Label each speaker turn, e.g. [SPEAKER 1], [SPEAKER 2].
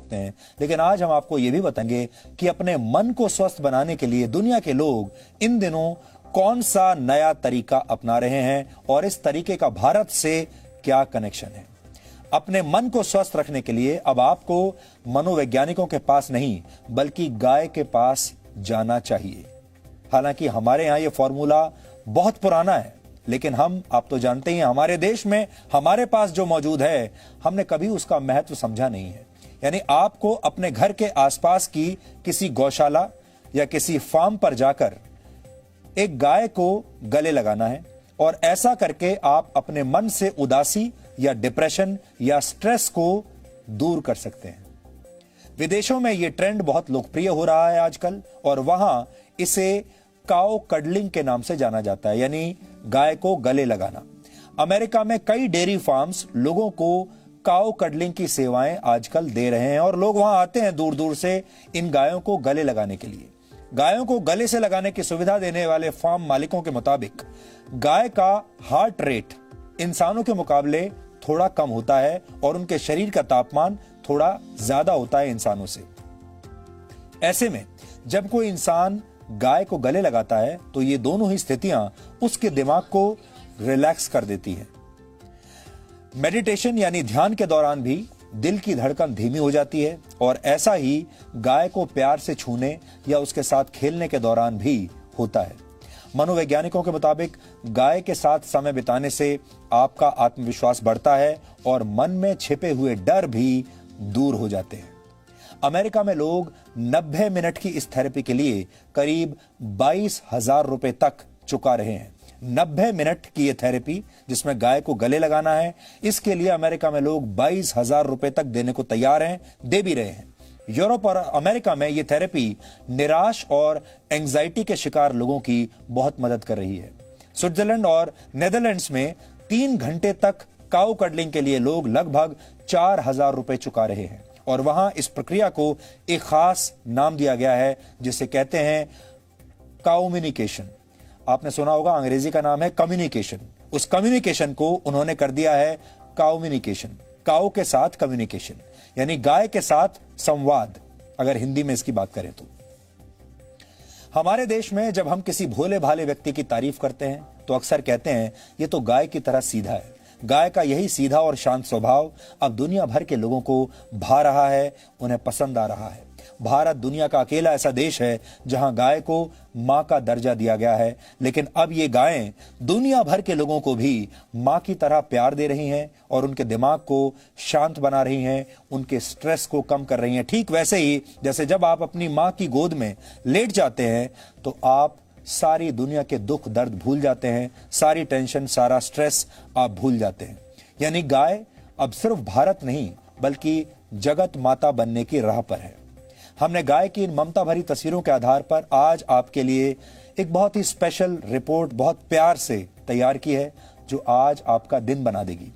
[SPEAKER 1] सकते हैं, लेकिन आज हम आपको यह भी बताएंगे कि अपने मन को स्वस्थ बनाने के लिए दुनिया के लोग इन दिनों कौन सा नया तरीका अपना रहे हैं और इस तरीके का भारत से क्या कनेक्शन है। अपने मन को स्वस्थ रखने के लिए अब आपको मनोवैज्ञानिकों के पास नहीं बल्कि गाय के पास जाना चाहिए। हालांकि हमारे यहां यह फॉर्मूला बहुत पुराना है, लेकिन आप तो जानते हैं हमारे देश में हमारे पास जो मौजूद है हमने कभी उसका महत्व समझा नहीं है। यानी आपको अपने घर के आसपास की किसी गौशाला या किसी फार्म पर जाकर एक गाय को गले लगाना है और ऐसा करके आप अपने मन से उदासी या डिप्रेशन या स्ट्रेस को दूर कर सकते हैं। विदेशों में यह ट्रेंड बहुत लोकप्रिय हो रहा है आजकल और वहां इसे काउ कडलिंग के नाम से जाना जाता है, यानी गाय को गले लगाना। अमेरिका में कई डेयरी फार्म्स लोगों को काउ कडलिंग की सेवाएं आजकल दे रहे हैं और लोग वहां आते हैं दूर दूर से इन गायों को गले लगाने के लिए। गायों को गले से लगाने की सुविधा देने वाले फार्म मालिकों के मुताबिक गाय का हार्ट रेट इंसानों के मुकाबले थोड़ा कम होता है और उनके शरीर का तापमान थोड़ा ज्यादा होता है इंसानों से। ऐसे में जब कोई इंसान गाय को गले लगाता है तो ये दोनों ही स्थितियां उसके दिमाग को रिलैक्स कर देती है। मेडिटेशन यानी ध्यान के दौरान भी दिल की धड़कन धीमी हो जाती है और ऐसा ही गाय को प्यार से छूने या उसके साथ खेलने के दौरान भी होता है। मनोवैज्ञानिकों के मुताबिक गाय के साथ समय बिताने से आपका आत्मविश्वास बढ़ता है और मन में छिपे हुए डर भी दूर हो जाते हैं। अमेरिका में लोग 90 मिनट की इस थेरेपी के लिए करीब 22,000 रुपए तक चुका रहे हैं। 90 मिनट की यह थेरेपी जिसमें गाय को गले लगाना है, इसके लिए अमेरिका में लोग 22,000 रुपए तक देने को तैयार हैं, दे भी रहे हैं। यूरोप और अमेरिका में यह थेरेपी निराश और एंजाइटी के शिकार लोगों की बहुत मदद कर रही है। स्विट्जरलैंड और नेदरलैंड्स में 3 घंटे तक काउ कडलिंग के लिए लोग लगभग 4,000 रुपए चुका रहे हैं और वहां इस प्रक्रिया को एक खास नाम दिया गया है जिसे कहते हैं काउम्युनिकेशन। आपने सुना होगा अंग्रेजी का नाम है कम्युनिकेशन। उस कम्युनिकेशन को उन्होंने कर दिया है काउम्युनिकेशन। काउ के साथ कम्युनिकेशन यानी गाय के साथ संवाद, अगर हिंदी में इसकी बात करें तो। हमारे देश में जब हम किसी भोले भाले व्यक्ति की तारीफ करते हैं तो अक्सर कहते हैं ये तो गाय की तरह सीधा है। गाय का यही सीधा और शांत स्वभाव अब दुनिया भर के लोगों को भा रहा है, उन्हें पसंद आ रहा है। भारत दुनिया का अकेला ऐसा देश है जहां गाय को मां का दर्जा दिया गया है, लेकिन अब ये गायें दुनिया भर के लोगों को भी मां की तरह प्यार दे रही हैं और उनके दिमाग को शांत बना रही हैं, उनके स्ट्रेस को कम कर रही हैं। ठीक वैसे ही जैसे जब आप अपनी मां की गोद में लेट जाते हैं तो आप सारी दुनिया के दुख दर्द भूल जाते हैं, सारी टेंशन, सारा स्ट्रेस आप भूल जाते हैं। यानी गाय अब सिर्फ भारत नहीं बल्कि जगत माता बनने की राह पर है। हमने गाय की इन ममता भरी तस्वीरों के आधार पर आज आपके लिए एक बहुत ही स्पेशल रिपोर्ट बहुत प्यार से तैयार की है जो आज आपका दिन बना देगी।